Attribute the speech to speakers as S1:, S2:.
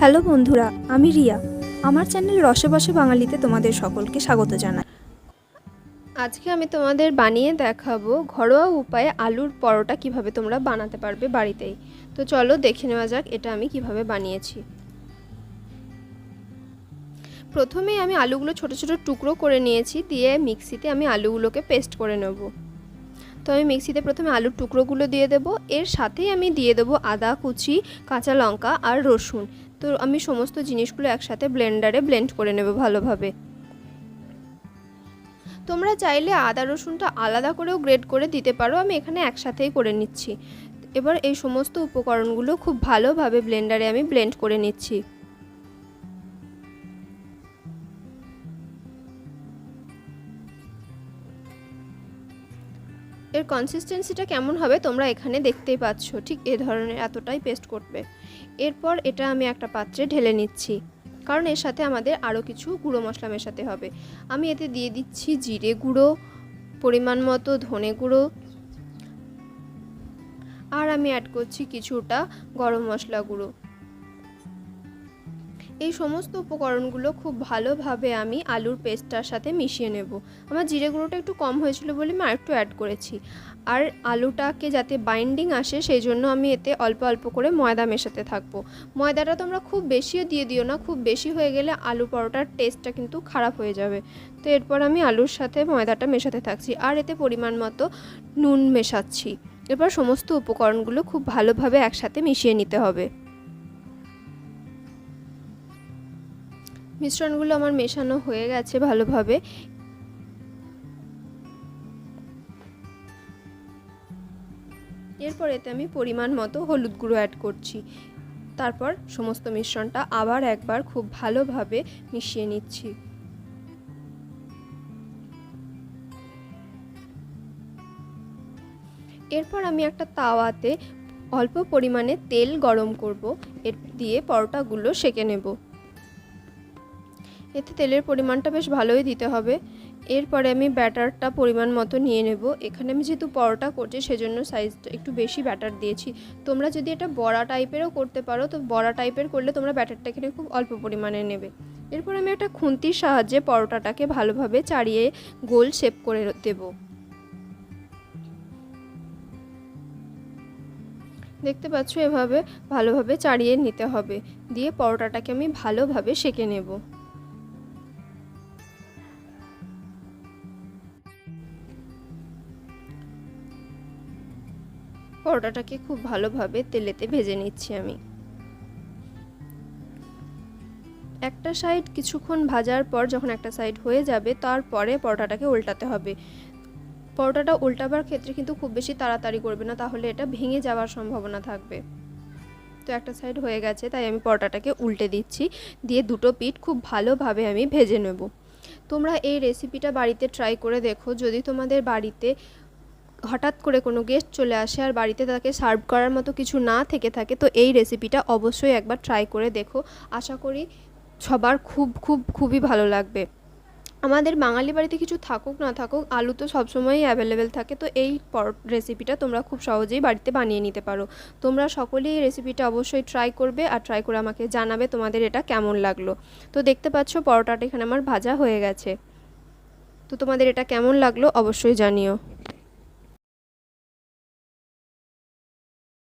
S1: Hello বন্ধুরা, আমি রিয়া। আমার চ্যানেল রসে বসে বাঙালিতে তোমাদের সকলকে স্বাগত জানাই।
S2: আজকে আমি তোমাদের বানিয়ে দেখাবো ঘরোয়া উপায়ে আলুর পরোটা কিভাবে তোমরা বানাতে পারবে বাড়িতেই। তো চলো দেখে নেওয়া যাক এটা আমি কিভাবে বানিয়েছি। প্রথমেই আমি আলুগুলো ছোট ছোট টুকরো করে নিয়েছি, দিয়ে মিক্সিতে আমি আলুগুলোকে পেস্ট করে নেব। তো আমি মিক্সিতে প্রথমে আলুর টুকরোগুলো দিয়ে দেব, এর সাথেই আমি দিয়ে দেবো আদা কুচি, কাঁচা লঙ্কা আর রসুন। তো আমি সমস্ত জিনিসগুলো একসাথে ব্লেন্ডারে ব্লেন্ড করে নেব ভালোভাবে। তোমরা চাইলে আদা রসুনটা আলাদা করেও গ্রেড করে দিতে পারো, আমি এখানে একসাথেই করে নিচ্ছি। এবার এই সমস্ত উপকরণগুলো খুব ভালোভাবে ব্লেন্ডারে আমি ব্লেন্ড করে নিচ্ছি। এর কনসিস্টেন্সিটা কেমন হবে তোমরা এখানে দেখতেই পাচ্ছ, ঠিক এই ধরনের এতটাই পেস্ট করবে। এরপর এটা আমি একটা পাত্রে ঢেলে নিচ্ছি, কারণ এর সাথে আমাদের আরও কিছু গুঁড়ো মশলা মেশাতে হবে। আমি এতে দিয়ে দিচ্ছি জিরে গুঁড়ো, পরিমাণ মতো ধনে গুঁড়ো, আর আমি অ্যাড করছি কিছুটা গরম মশলা গুঁড়ো। এই সমস্ত উপকরণগুলো খুব ভালোভাবে আমি আলুর পেস্টটার সাথে মিশিয়ে নেব। আমার জিরে গুঁড়োটা একটু কম হয়েছিল বলে আমি আরেকটু অ্যাড করেছি। আর আলুটাকে যাতে বাইন্ডিং আসে সেই জন্য আমি এতে অল্প অল্প করে ময়দা মেশাতে থাকবো। ময়দাটা তোমরা খুব বেশিও দিয়ে দিও না, খুব বেশি হয়ে গেলে আলু পরোটার টেস্টটা কিন্তু খারাপ হয়ে যাবে। তো এরপর আমি আলুর সাথে ময়দাটা মেশাতে থাকছি, আর এতে পরিমাণ মতো নুন মেশাচ্ছি। এরপর সমস্ত উপকরণগুলো খুব ভালোভাবে একসাথে মিশিয়ে নিতে হবে। মিশ্রণগুলো আমার মেশানো হয়ে গেছে ভালোভাবে। এরপর এতে আমি পরিমাণ মতো হলুদ গুঁড়ো অ্যাড করছি। তারপর সমস্ত মিশ্রণটা আবার একবার খুব ভালোভাবে মিশিয়ে নিচ্ছি। এরপর আমি একটা তাওয়াতে অল্প পরিমাণে তেল গরম করব, এর দিয়ে পরোটাগুলো সেঁকে নেব। এতে তেলের পরিমাণটা বেশ ভালোই দিতে হবে। এরপরে আমি ব্যাটারটা পরিমাণ মতো নিয়ে নেব। এখানে আমি যেহেতু পরোটা করছি সেজন্য সাইজটা একটু বেশি ব্যাটার দিয়েছি। তোমরা যদি এটা বড়া টাইপেরও করতে পারো, তো বড়া টাইপের করলে তোমরা ব্যাটারটা এখানে খুব অল্প পরিমাণে নেবে। এরপর আমি একটা খুন্তির সাহায্যে পরোটাটাকে ভালোভাবে চাড়িয়ে গোল শেপ করে দেব। দেখতে পাচ্ছ, এভাবে ভালোভাবে চাড়িয়ে নিতে হবে, দিয়ে পরোটাটাকে আমি ভালোভাবে সেঁকে নেব। পরোটাটাকে খুব ভালোভাবে তেলেতে ভেজে নিচ্ছি আমি। একটা সাইড কিছুক্ষণ ভাজার পর যখন একটা সাইড হয়ে যাবে, তারপরে পরোটাটাকে উল্টাতে হবে। পরোটাটা উল্টাবার ক্ষেত্রে কিন্তু খুব বেশি তাড়াতাড়ি করবে না, তাহলে এটা ভেঙে যাওয়ার সম্ভাবনা থাকবে। তো একটা সাইড হয়ে গেছে, তাই আমি পরোটাটাকে উল্টে দিচ্ছি, দিয়ে দুটো পিঠ খুব ভালোভাবে আমি ভেজে নেব। তোমরা এই রেসিপিটা বাড়িতে ট্রাই করে দেখো। যদি তোমাদের বাড়িতে হঠাৎ করে কোনো গেস্ট চলে আসে আর বাড়িতে তাকে সার্ভ করার মতো কিছু না থেকে থাকে, তো এই রেসিপিটা অবশ্যই একবার ট্রাই করে দেখো। আশা করি সবার খুবই ভালো লাগবে। আমাদের বাঙালি বাড়িতে কিছু থাকুক না থাকুক, আলু তো সবসময়ই অ্যাভেলেবেল থাকে। তো এই রেসিপিটা তোমরা খুব সহজেই বাড়িতে বানিয়ে নিতে পারো। তোমরা সকলেই এই রেসিপিটা অবশ্যই ট্রাই করবে, আর ট্রাই করে আমাকে জানাবে তোমাদের এটা কেমন লাগলো। তো দেখতে পাচ্ছ পরোটাটা এখানে আমার ভাজা হয়ে গেছে। তো তোমাদের এটা কেমন লাগলো অবশ্যই জানিও।